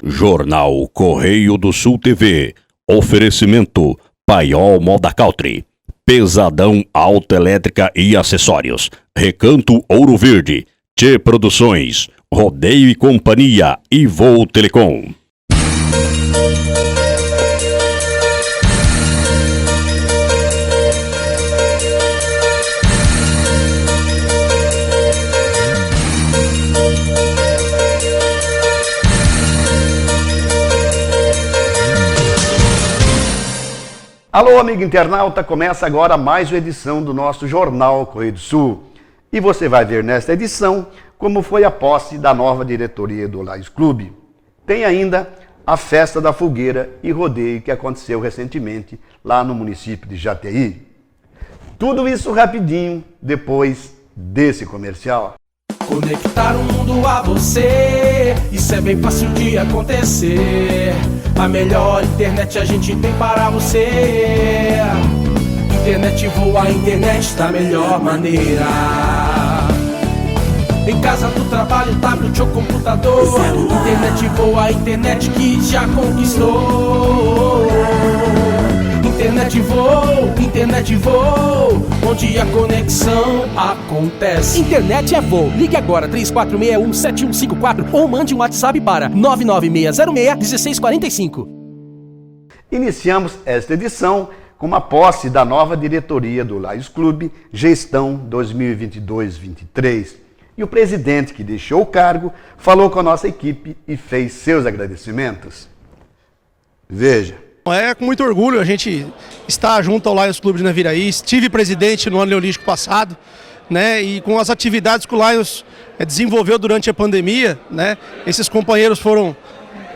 Jornal Correio do Sul TV. Oferecimento Paiol Moda Country. Pesadão Autoelétrica e Acessórios. Recanto Ouro Verde. Tchê Produções. Rodeio e Companhia e Voo Telecom. Alô, amigo internauta, começa agora mais uma edição do nosso Jornal Correio do Sul. E você vai ver nesta edição como foi a posse da nova diretoria do Lions Clube. Tem ainda a festa da fogueira e rodeio que aconteceu recentemente lá no município de Jataí. Tudo isso rapidinho depois desse comercial. Conectar o mundo a você, isso é bem fácil de acontecer. A melhor internet a gente tem para você. Internet voa, a internet da melhor maneira. Em casa, no trabalho, tablet ou computador. Internet voa, a internet que já conquistou. Internet voa, onde a conexão acontece. Internet é Voo. Ligue agora 3461-7154 ou mande um WhatsApp para 99606-1645. Iniciamos esta edição com a posse da nova diretoria do Lions Clube, gestão 2022-23. E o presidente que deixou o cargo falou com a nossa equipe e fez seus agradecimentos. Veja. É com muito orgulho a gente estar junto ao Lions Clube de Naviraí. Estive presidente no ano leolístico passado, né? E com as atividades que o Lions desenvolveu durante a pandemia, né? Esses companheiros foram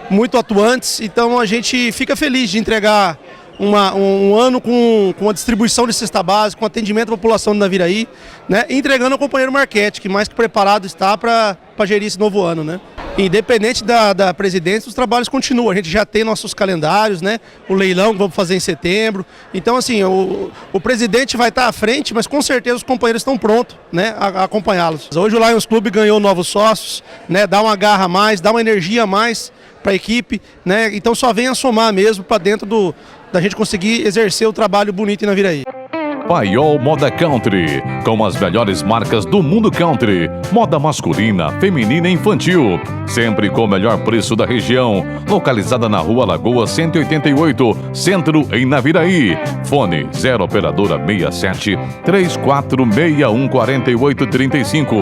muito atuantes, então a gente fica feliz de entregar um ano com a distribuição de cesta básica, com atendimento à população de Naviraí, né? E entregando ao companheiro Marquete, que mais que preparado está para gerir esse novo ano, né? Independente da presidência, os trabalhos continuam. A gente já tem nossos calendários, né? O leilão que vamos fazer em setembro. Então, assim, o presidente vai estar à frente, mas com certeza os companheiros estão prontos, né, a acompanhá-los. Hoje o Lions Clube ganhou novos sócios, né? Dá uma garra a mais, dá uma energia a mais para a equipe, né? Então só vem a somar mesmo para dentro da gente conseguir exercer o trabalho bonito em Naviraí. Paiol Moda Country, com as melhores marcas do mundo country, moda masculina, feminina e infantil, sempre com o melhor preço da região, localizada na Rua Lagoa 188, Centro, em Naviraí. Fone 0 operadora 67 3461 4835.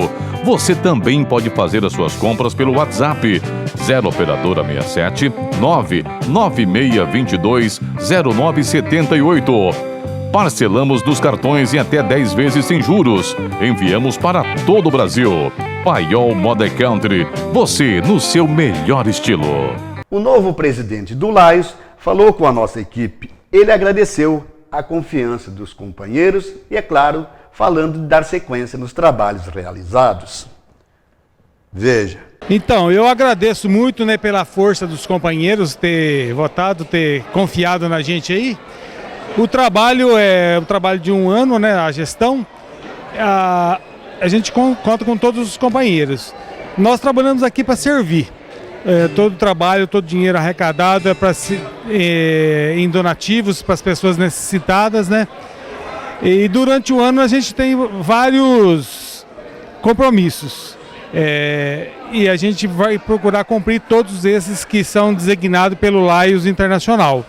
Você também pode fazer as suas compras pelo WhatsApp 0 operadora 67 99622 0978. Parcelamos nos cartões em até 10 vezes sem juros. Enviamos para todo o Brasil. Paiol Moda Country, você no seu melhor estilo. O novo presidente do Lions falou com a nossa equipe. Ele agradeceu a confiança dos companheiros e, é claro, falando de dar sequência nos trabalhos realizados. Veja. Então, eu agradeço muito, né, pela força dos companheiros ter votado, ter confiado na gente aí. O trabalho é um trabalho de um ano, né? A gestão, a gente conta com todos os companheiros. Nós trabalhamos aqui para servir. Todo o trabalho, todo o dinheiro arrecadado é em donativos para as pessoas necessitadas, né? E durante o ano a gente tem vários compromissos. E a gente vai procurar cumprir todos esses que são designados pelo Lions Internacional.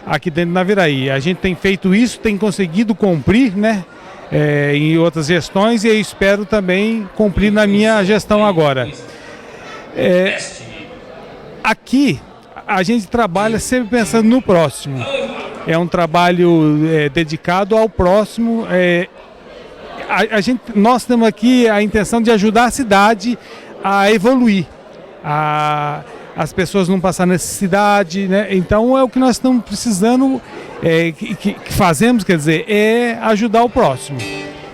Aqui dentro da Naviraí. A gente tem feito isso, tem conseguido cumprir, né? Em outras gestões, e eu espero também cumprir na minha gestão agora. Aqui a gente trabalha sempre pensando no próximo. É um trabalho dedicado ao próximo. Nós temos aqui a intenção de ajudar a cidade a evoluir, as pessoas não passar necessidade, né? Então é o que nós estamos precisando, que fazemos, quer dizer, é ajudar o próximo.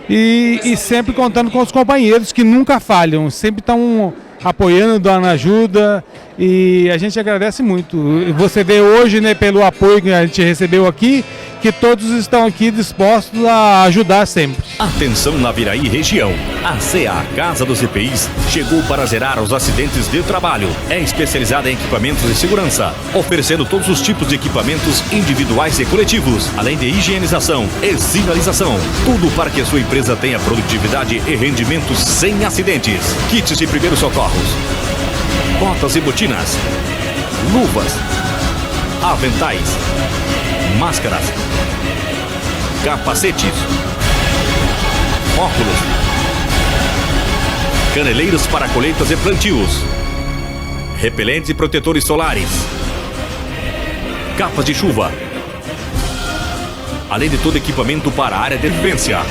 E sempre contando com os companheiros que nunca falham, sempre estão apoiando, dando ajuda, e a gente agradece muito. Você vê hoje, né, pelo apoio que a gente recebeu aqui, que todos estão aqui dispostos a ajudar sempre. Atenção Naviraí região. A CA Casa dos EPIs chegou para zerar os acidentes de trabalho. É especializada em equipamentos de segurança, oferecendo todos os tipos de equipamentos individuais e coletivos, além de higienização e sinalização. Tudo para que a sua empresa tenha produtividade e rendimentos sem acidentes. Kits de primeiros socorros, botas e botinas, luvas, aventais, máscaras, capacetes, óculos, caneleiros para colheitas e plantios, repelentes e protetores solares, capas de chuva, além de todo equipamento para a área de defensa.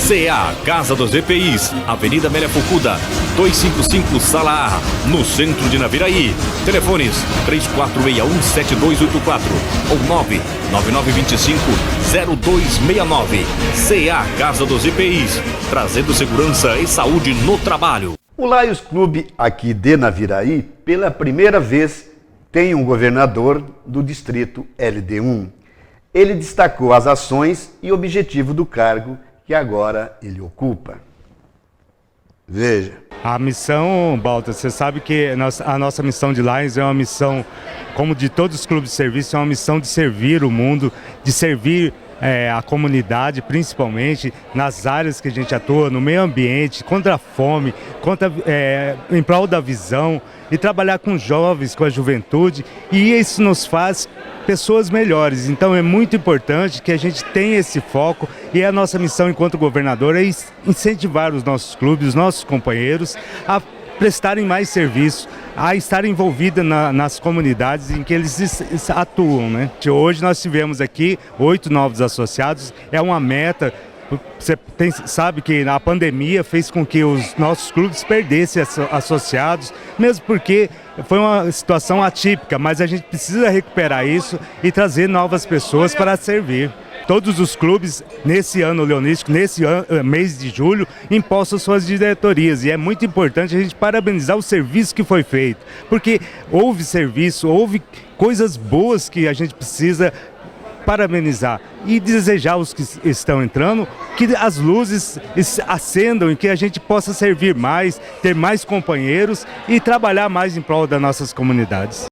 CA Casa dos EPIs, Avenida Amélia Fukuda, 255 Sala A, no centro de Naviraí. Telefones 3461-7284 ou 99925-0269. CA Casa dos EPIs, trazendo segurança e saúde no trabalho. O Lions Clube aqui de Naviraí, pela primeira vez, tem um governador do distrito LD1. Ele destacou as ações e objetivo do cargo que agora ele ocupa. Veja. A missão, Balta, você sabe que a nossa missão de Lions é uma missão, como de todos os clubes de serviço, é uma missão de servir o mundo, de servir a comunidade, principalmente nas áreas que a gente atua, no meio ambiente, contra a fome, em prol da visão, e trabalhar com jovens, com a juventude, e isso nos faz pessoas melhores. Então é muito importante que a gente tenha esse foco, e a nossa missão enquanto governador é incentivar os nossos clubes, os nossos companheiros a prestarem mais serviço, a estar envolvida nas comunidades em que eles atuam, né? Hoje nós tivemos aqui 8 novos associados, é uma meta. Você sabe que a pandemia fez com que os nossos clubes perdessem associados, mesmo porque foi uma situação atípica, mas a gente precisa recuperar isso e trazer novas pessoas para servir. Todos os clubes, nesse ano leonístico, nesse mês de julho, impostam suas diretorias. E é muito importante a gente parabenizar o serviço que foi feito, porque houve serviço, houve coisas boas que a gente precisa parabenizar e desejar aos que estão entrando que as luzes acendam e que a gente possa servir mais, ter mais companheiros e trabalhar mais em prol das nossas comunidades.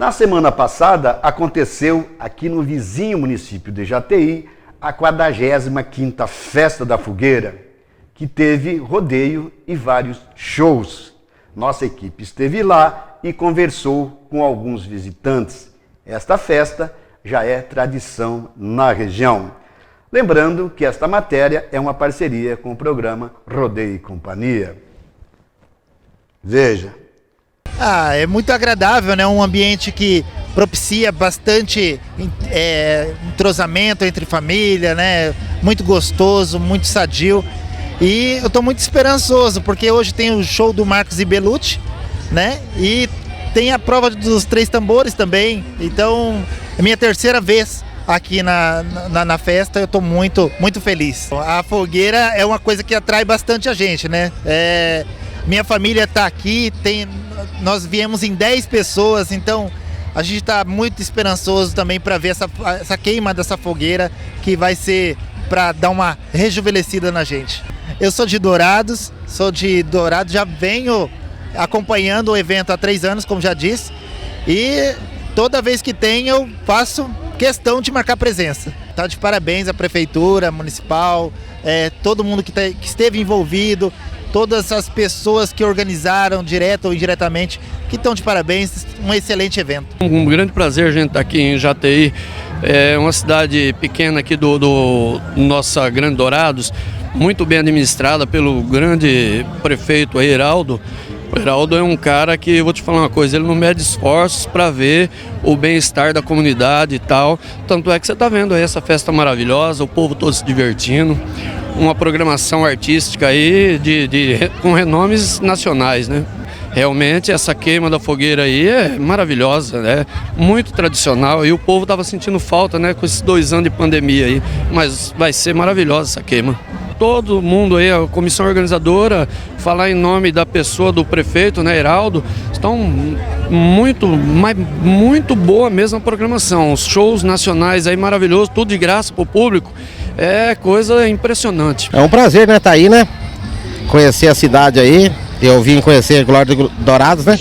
Na semana passada, aconteceu aqui no vizinho município de Jataí a 45ª Festa da Fogueira, que teve rodeio e vários shows. Nossa equipe esteve lá e conversou com alguns visitantes. Esta festa já é tradição na região. Lembrando que esta matéria é uma parceria com o programa Rodeio e Companhia. Veja. É muito agradável, né? Um ambiente que propicia bastante entrosamento entre família, né? Muito gostoso, muito sadio. E eu estou muito esperançoso, porque hoje tem o show do Marcos e Belucci, né? E tem a prova dos 3 tambores também. Então, é minha terceira vez aqui na festa, eu estou muito feliz. A fogueira é uma coisa que atrai bastante a gente, né? Minha família está aqui, nós viemos em 10 pessoas, então a gente está muito esperançoso também para ver essa queima dessa fogueira, que vai ser para dar uma rejuvenescida na gente. Eu sou de Dourados, já venho acompanhando o evento há 3 anos, como já disse, e toda vez que tem eu faço questão de marcar presença. Tá de parabéns à Prefeitura Municipal, todo mundo que esteve envolvido, todas as pessoas que organizaram, direto ou indiretamente, que estão de parabéns, um excelente evento. Um grande prazer a gente estar aqui em Jataí, é uma cidade pequena aqui do nossa Grande Dourados, muito bem administrada pelo grande prefeito Heraldo. O Heraldo é um cara que, vou te falar uma coisa, ele não mede esforços para ver o bem-estar da comunidade e tal. Tanto é que você está vendo aí essa festa maravilhosa, o povo todo se divertindo, uma programação artística aí com renomes nacionais, né? Realmente essa queima da fogueira aí é maravilhosa, né? Muito tradicional, e o povo estava sentindo falta, né, com esses 2 anos de pandemia aí, mas vai ser maravilhosa essa queima. Todo mundo aí, a comissão organizadora, falar em nome da pessoa do prefeito, né, Heraldo, estão muito boa mesmo a programação, os shows nacionais aí maravilhosos, tudo de graça para o público, é coisa impressionante. É um prazer, né, tá aí, né, conhecer a cidade aí. Eu vim conhecer Glória de Dourados, né?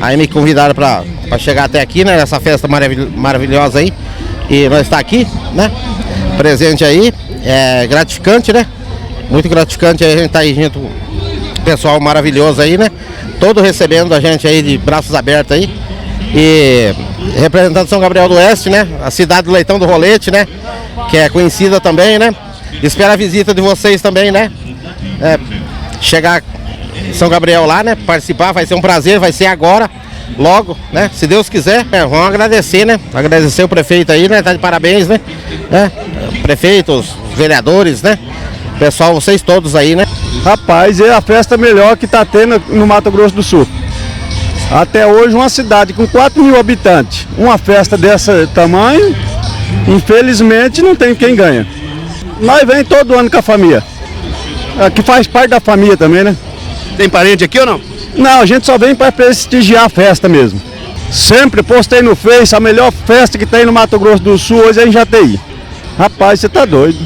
Aí me convidaram para chegar até aqui, né? Nessa festa maravilhosa aí. E nós está aqui, né? Presente aí. É gratificante, né? Muito gratificante aí, a gente tá aí junto com o pessoal maravilhoso aí, né? Todo recebendo a gente aí de braços abertos aí. E representando São Gabriel do Oeste, né? A cidade do Leitão do Rolete, né? Que é conhecida também, né? Espero a visita de vocês também, né? Chegar São Gabriel lá, né? Participar, vai ser um prazer, vai ser agora, logo, né? Se Deus quiser, vamos agradecer, né? Agradecer o prefeito aí, né? Tá de parabéns, né? Prefeitos, vereadores, né? Pessoal, vocês todos aí, né? Rapaz, é a festa melhor que tá tendo no Mato Grosso do Sul. Até hoje, uma cidade com 4.000 habitantes, uma festa desse tamanho, infelizmente não tem quem ganha. Nós vem todo ano com a família, que faz parte da família também, né? Tem parente aqui ou não? Não, a gente só vem para prestigiar a festa mesmo. Sempre postei no Face, a melhor festa que tem no Mato Grosso do Sul hoje é em Jataí. Rapaz, você tá doido.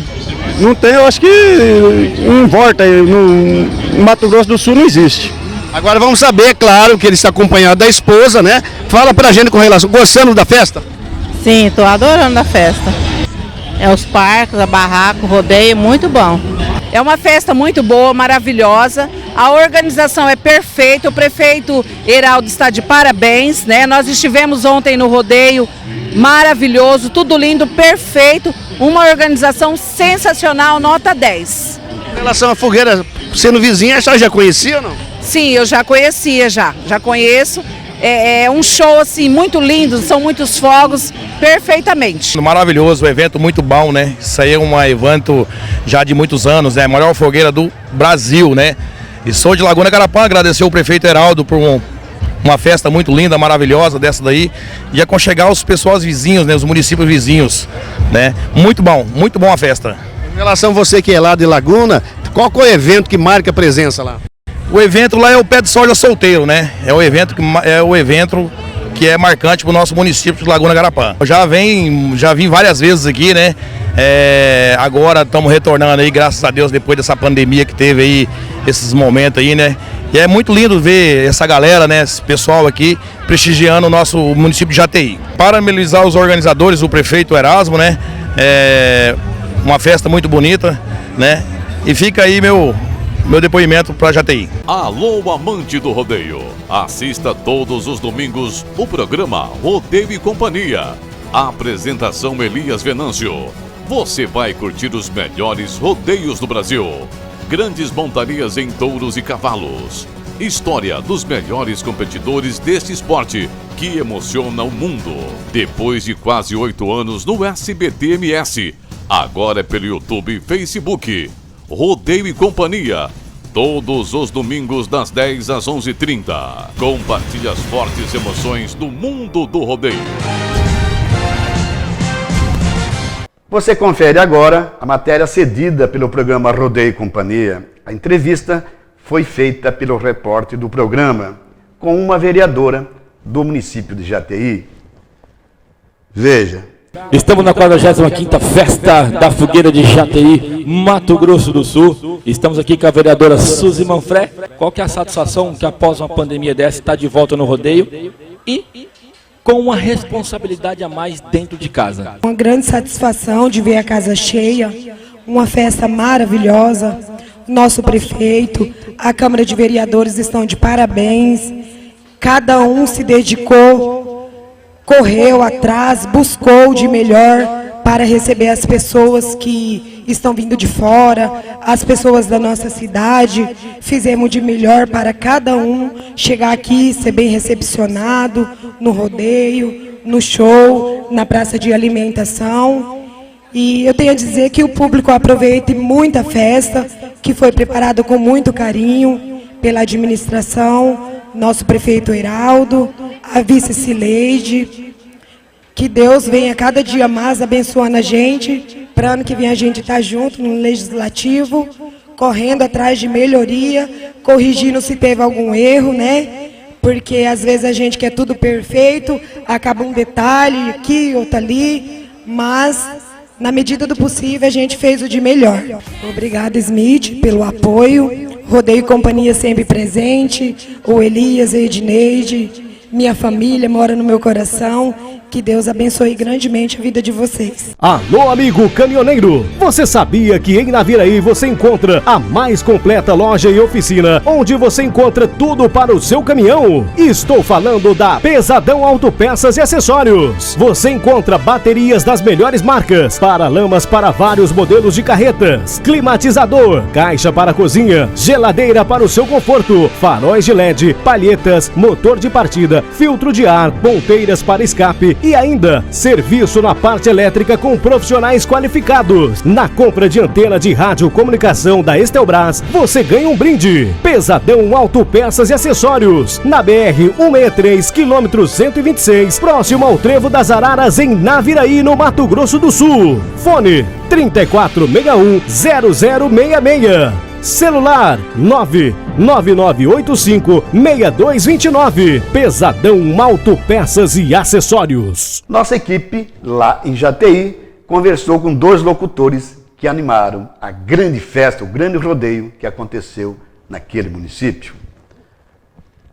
Não tem, eu acho que em volta aí, no Mato Grosso do Sul não existe. Agora vamos saber, claro, que ele está acompanhado da esposa, né? Fala pra gente com relação, gostando da festa? Sim, tô adorando a festa. É os parques, a barraca, o rodeio, muito bom. É uma festa muito boa, maravilhosa, a organização é perfeita, o prefeito Heraldo está de parabéns, né? Nós estivemos ontem no rodeio, maravilhoso, tudo lindo, perfeito, uma organização sensacional, nota 10. Em relação à fogueira, sendo vizinha, a senhora já conhecia ou não? Sim, eu já conhecia, já conheço. É um show assim muito lindo, são muitos fogos, perfeitamente. Maravilhoso, um evento muito bom, né? Isso aí é um evento já de muitos anos, né? A maior fogueira do Brasil, né? E sou de Laguna Garapã, agradecer ao prefeito Heraldo por uma festa muito linda, maravilhosa dessa daí, e aconchegar os pessoas vizinhos, né? Os municípios vizinhos, né? Muito bom a festa. Em relação a você que é lá de Laguna, qual é o evento que marca a presença lá? O evento lá é o Pé de Soja Solteiro, né? É o evento que é marcante para o nosso município de Laguna Garapã. Eu já vim várias vezes aqui, né? Agora estamos retornando aí, graças a Deus, depois dessa pandemia que teve aí, esses momentos aí, né? E é muito lindo ver essa galera, né, esse pessoal aqui, prestigiando o nosso município de Jataí. Parabenizar os organizadores, o prefeito Erasmo, né, uma festa muito bonita, né, e fica aí meu depoimento para Jataí. Alô, amante do rodeio, assista todos os domingos o programa Rodeio e Companhia. Apresentação Elias Venâncio. Você vai curtir os melhores rodeios do Brasil. Grandes montarias em touros e cavalos. História dos melhores competidores deste esporte que emociona o mundo. Depois de quase 8 anos no SBT-MS, agora é pelo YouTube e Facebook. Rodeio e Companhia. Todos os domingos das 10 às 11h30. Compartilhe as fortes emoções do mundo do rodeio. Você confere agora a matéria cedida pelo programa Rodeio e Companhia. A entrevista foi feita pelo repórter do programa com uma vereadora do município de Jataí. Veja. Estamos na 45ª Festa da Fogueira de Jataí, Mato Grosso do Sul. Estamos aqui com a vereadora Suzy Manfré. Qual que é a satisfação que após uma pandemia dessa está de volta no rodeio e com uma responsabilidade a mais dentro de casa? Uma grande satisfação de ver a casa cheia, uma festa maravilhosa. Nosso prefeito, a Câmara de Vereadores estão de parabéns. Cada um se dedicou, correu atrás, buscou de melhor para receber as pessoas que estão vindo de fora, as pessoas da nossa cidade. Fizemos de melhor para cada um chegar aqui, ser bem recepcionado no rodeio, no show, na praça de alimentação. E eu tenho a dizer que o público aproveite muito a festa, que foi preparado com muito carinho pela administração, nosso prefeito Heraldo, a vice Cileide. Que Deus venha cada dia mais abençoando a gente, para ano que vem a gente estar junto no Legislativo, correndo atrás de melhoria, corrigindo se teve algum erro, né? Porque às vezes a gente quer tudo perfeito, acaba um detalhe aqui, outro ali, mas na medida do possível a gente fez o de melhor. Obrigada, Smith, pelo apoio. Rodeio e Companhia sempre presente, o Elias, a Edneide, minha família mora no meu coração. Que Deus abençoe grandemente a vida de vocês. Alô, amigo caminhoneiro! Você sabia que em Naviraí você encontra a mais completa loja e oficina, onde você encontra tudo para o seu caminhão? Estou falando da Pesadão Autopeças e Acessórios. Você encontra baterias das melhores marcas, paralamas para vários modelos de carretas, climatizador, caixa para cozinha, geladeira para o seu conforto, faróis de LED, palhetas, motor de partida, filtro de ar, ponteiras para escape, e ainda serviço na parte elétrica com profissionais qualificados. Na compra de antena de radiocomunicação da Estelbras, você ganha um brinde. Pesadão Autopeças e Acessórios, na BR-163, quilômetro 126, próximo ao Trevo das Araras, em Naviraí, no Mato Grosso do Sul. Fone 3461-0066. Celular 99985-6229. Pesadão Autopeças e Acessórios. Nossa equipe, lá em Jataí, conversou com 2 locutores que animaram a grande festa, o grande rodeio que aconteceu naquele município.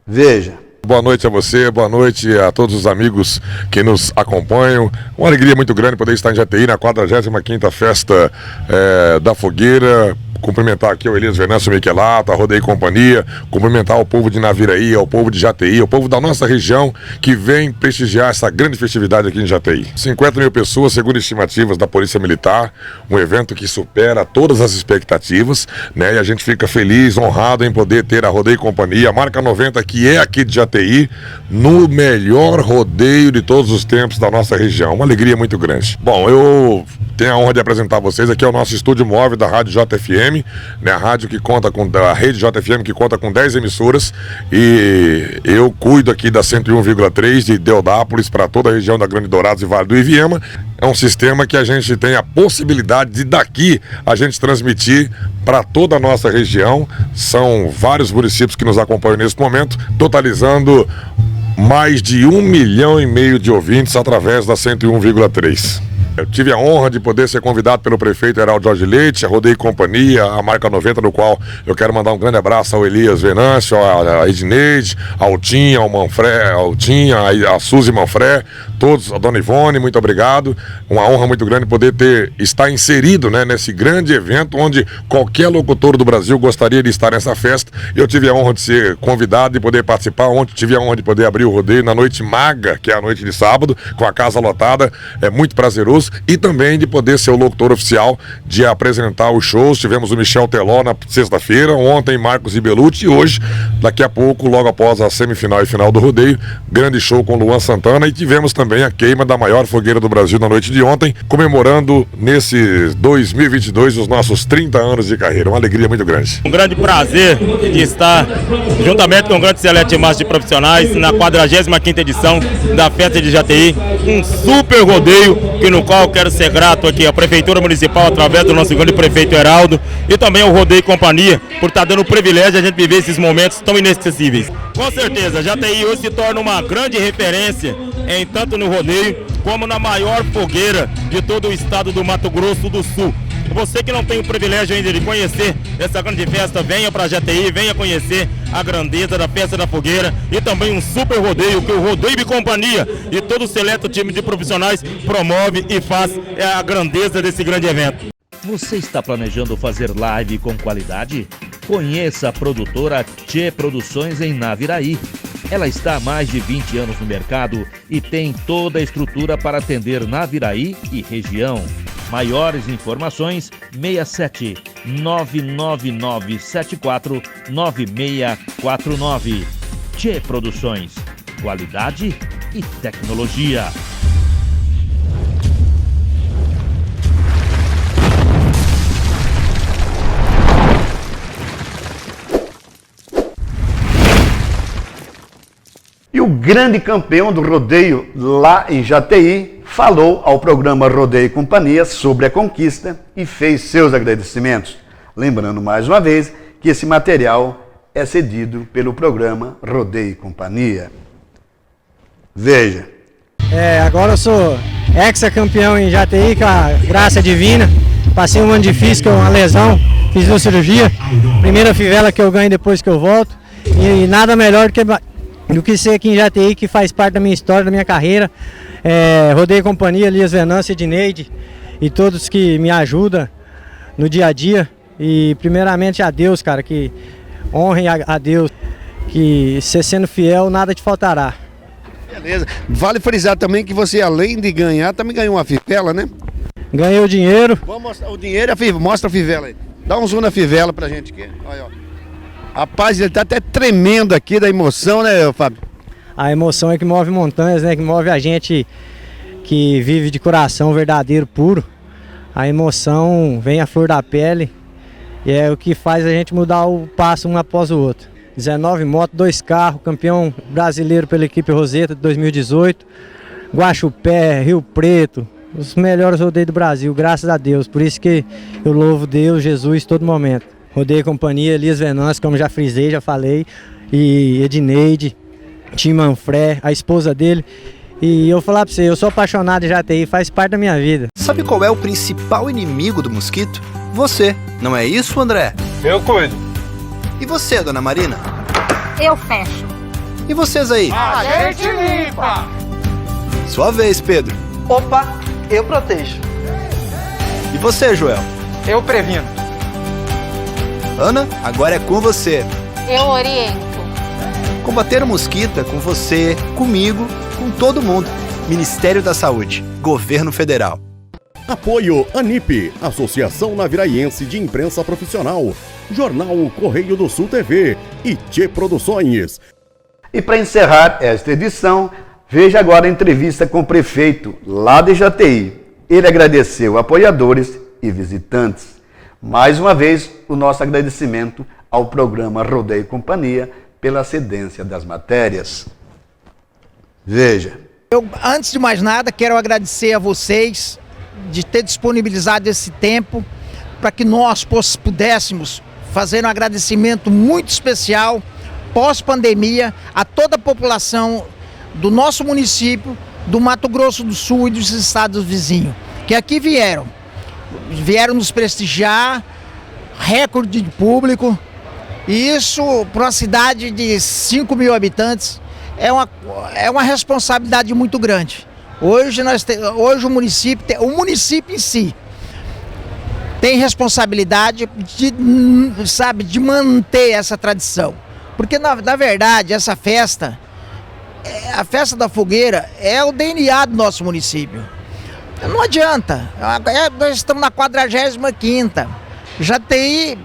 Veja. Boa noite a você, boa noite a todos os amigos que nos acompanham. Uma alegria muito grande poder estar em Jataí na 45ª Festa da Fogueira. Cumprimentar aqui o Elias Venâncio Miquelato, a Rodeio e Companhia, cumprimentar o povo de Naviraí, o povo de Jataí, o povo da nossa região que vem prestigiar essa grande festividade aqui em Jataí. 50 mil pessoas, segundo estimativas da Polícia Militar, um evento que supera todas as expectativas, né? E a gente fica feliz, honrado em poder ter a Rodeio e Companhia, a marca 90, que é aqui de Jataí, no melhor rodeio de todos os tempos da nossa região. Uma alegria muito grande. Bom, eu tenho a honra de apresentar vocês aqui ao nosso estúdio móvel da Rádio JFM, né, a rádio que conta com a rede JFM, que conta com 10 emissoras, e eu cuido aqui da 101,3 de Deodápolis para toda a região da Grande Dourados e Vale do Iviema. É um sistema que a gente tem a possibilidade de daqui a gente transmitir para toda a nossa região. São vários municípios que nos acompanham nesse momento, totalizando mais de 1,5 milhão de ouvintes através da 101,3. Eu tive a honra de poder ser convidado pelo prefeito Heraldo Jorge Leite, a Rodeio Companhia, a Marca 90, do qual eu quero mandar um grande abraço ao Elias Venâncio, a Edneide, ao Tinha, ao Manfré, a Suzy Manfré, todos, a Dona Ivone, muito obrigado. Uma honra muito grande poder estar inserido, né, nesse grande evento onde qualquer locutor do Brasil gostaria de estar nessa festa. Eu tive a honra de ser convidado e poder participar. Ontem tive a honra de poder abrir o rodeio na noite maga, que é a noite de sábado, com a casa lotada. É muito prazeroso. E também de poder ser o locutor oficial, de apresentar os shows. Tivemos o Michel Teló na sexta-feira, ontem Marcos Ibelucci e hoje, daqui a pouco, logo após a semifinal e final do rodeio, grande show com Luan Santana. E tivemos também a queima da maior fogueira do Brasil na noite de ontem, comemorando nesse 2022 os nossos 30 anos de carreira. Uma alegria muito grande. Um grande prazer de estar juntamente com um grande selete massa de profissionais na 45ª edição da festa de Jataí, um super rodeio no qual eu quero ser grato aqui à Prefeitura Municipal através do nosso grande prefeito Heraldo e também ao Rodeio Companhia por estar dando o privilégio de a gente viver esses momentos tão inesquecíveis. Com certeza, Jataí hoje se torna uma grande referência tanto no rodeio como na maior fogueira de todo o estado do Mato Grosso do Sul. Você que não tem o privilégio ainda de conhecer essa grande festa, venha para Jataí, venha conhecer a grandeza da festa da fogueira e também um super rodeio que o Rodeio e Companhia e todo o seleto time de profissionais promove e faz a grandeza desse grande evento. Você está planejando fazer live com qualidade? Conheça a produtora Tchê Produções em Naviraí. Ela está há mais de 20 anos no mercado e tem toda a estrutura para atender Naviraí e região. Maiores informações 67 99974 9649. Tchê Produções, qualidade e tecnologia. E o grande campeão do rodeio lá em Jataí falou ao programa Rodeio e Companhia sobre a conquista e fez seus agradecimentos. Lembrando mais uma vez que esse material é cedido pelo programa Rodeio e Companhia. Veja. Agora eu sou ex-campeão em Jataí, com a graça divina. Passei um ano difícil, com uma lesão, fiz uma cirurgia. Primeira fivela que eu ganho depois que eu volto. E nada melhor do que ser aqui em Jataí, que faz parte da minha história, da minha carreira. Rodeio Companhia, Elias Venâncio, Edneide e todos que me ajudam no dia a dia. E primeiramente a Deus, cara, que honrem a Deus, que você sendo fiel, nada te faltará. Beleza. Vale frisar também que você, além de ganhar, também ganhou uma fivela, né? Ganhei o dinheiro. Vamos mostrar o dinheiro e a fivela. Mostra a fivela aí. Dá um zoom na fivela pra gente aqui. Olha, ó. Rapaz, ele tá até tremendo aqui da emoção, né, Fábio? A emoção é que move montanhas, né? Que move a gente que vive de coração verdadeiro, puro. A emoção vem à flor da pele e é o que faz a gente mudar o passo um após o outro. 19 motos, 2 carros, campeão brasileiro pela equipe Roseta de 2018. Guaxupé, Rio Preto, os melhores rodeios do Brasil, graças a Deus. Por isso que eu louvo Deus, Jesus, todo momento. Rodeio Companhia, Elias Venâncio, como já frisei, já falei, e Edneide, Tim Manfré, a esposa dele. E eu vou falar pra você, eu sou apaixonado em Jataí, faz parte da minha vida. Sabe qual é o principal inimigo do mosquito? Você, não é isso, André? Eu cuido. E você, dona Marina? Eu fecho. E vocês aí? A gente limpa. Sua vez, Pedro. Opa, eu protejo. E você, Joel? Eu previno. Ana, agora é com você. Eu oriento. Combater o mosquito é com você, comigo, com todo mundo. Ministério da Saúde, Governo Federal. Apoio ANIP, Associação Naviraiense de Imprensa Profissional, Jornal Correio do Sul TV e Tchê Produções. E para encerrar esta edição, veja agora a entrevista com o prefeito lá de Jataí. Ele agradeceu apoiadores e visitantes. Mais uma vez, o nosso agradecimento ao programa Rodeio e Companhia pela cedência das matérias. Veja. Eu, antes de mais nada, quero agradecer a vocês de ter disponibilizado esse tempo para que nós pudéssemos fazer um agradecimento muito especial, pós-pandemia, a toda a população do nosso município, do Mato Grosso do Sul e dos estados vizinhos. que aqui vieram nos prestigiar, recorde de público, e isso para uma cidade de 5 mil habitantes é uma responsabilidade muito grande. Hoje o município em si tem responsabilidade de manter essa tradição. Porque, na verdade, essa festa, a festa da fogueira, é o DNA do nosso município. Não adianta, nós estamos na 45ª. Jataí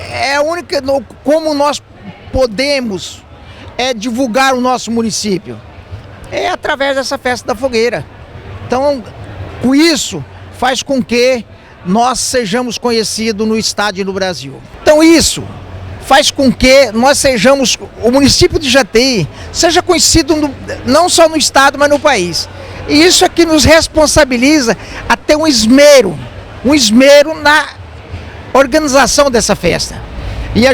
é a única, como nós podemos divulgar o nosso município? É através dessa festa da fogueira. Então, com isso, faz com que nós sejamos conhecidos no estado e no Brasil. Então isso faz com que nós sejamos, o município de Jataí seja conhecido não só no estado, mas no país. E isso é que nos responsabiliza a ter um esmero na organização dessa festa. E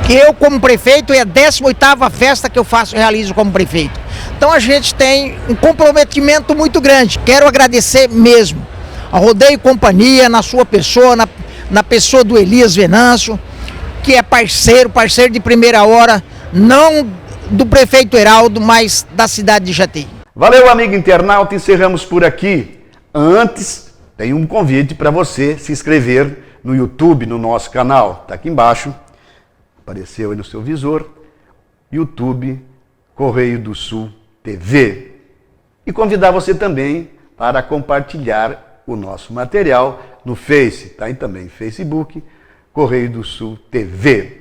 eu como prefeito, é a 18ª festa que eu realizo como prefeito. Então a gente tem um comprometimento muito grande. Quero agradecer mesmo a Rodeio e Companhia, na sua pessoa, na pessoa do Elias Venâncio, que é parceiro de primeira hora, não do prefeito Heraldo, mas da cidade de Jataí. Valeu, amigo internauta, encerramos por aqui. Antes, tem um convite para você se inscrever no YouTube, no nosso canal. Está aqui embaixo, apareceu aí no seu visor, YouTube Correio do Sul TV. E convidar você também para compartilhar o nosso material no Face, tá? E também Facebook, Correio do Sul TV.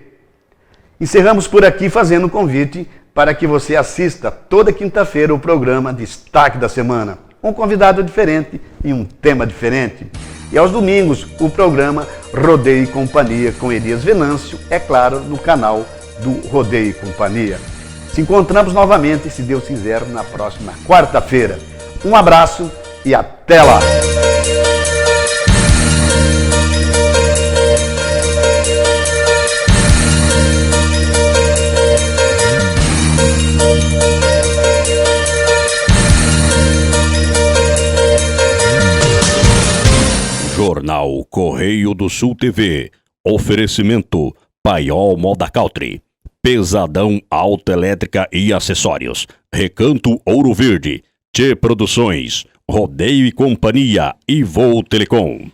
Encerramos por aqui fazendo um convite para que você assista toda quinta-feira o programa Destaque da Semana. Um convidado diferente e um tema diferente. E aos domingos, o programa Rodeio e Companhia com Elias Venâncio, é claro, no canal do Rodeio e Companhia. Se encontramos novamente, se Deus quiser, na próxima quarta-feira. Um abraço e até lá! Jornal Correio do Sul TV. Oferecimento Paiol Moda Country. Pesadão Autoelétrica e Acessórios. Recanto Ouro Verde. Tchê Produções. Rodeio e Companhia e Voo Telecom.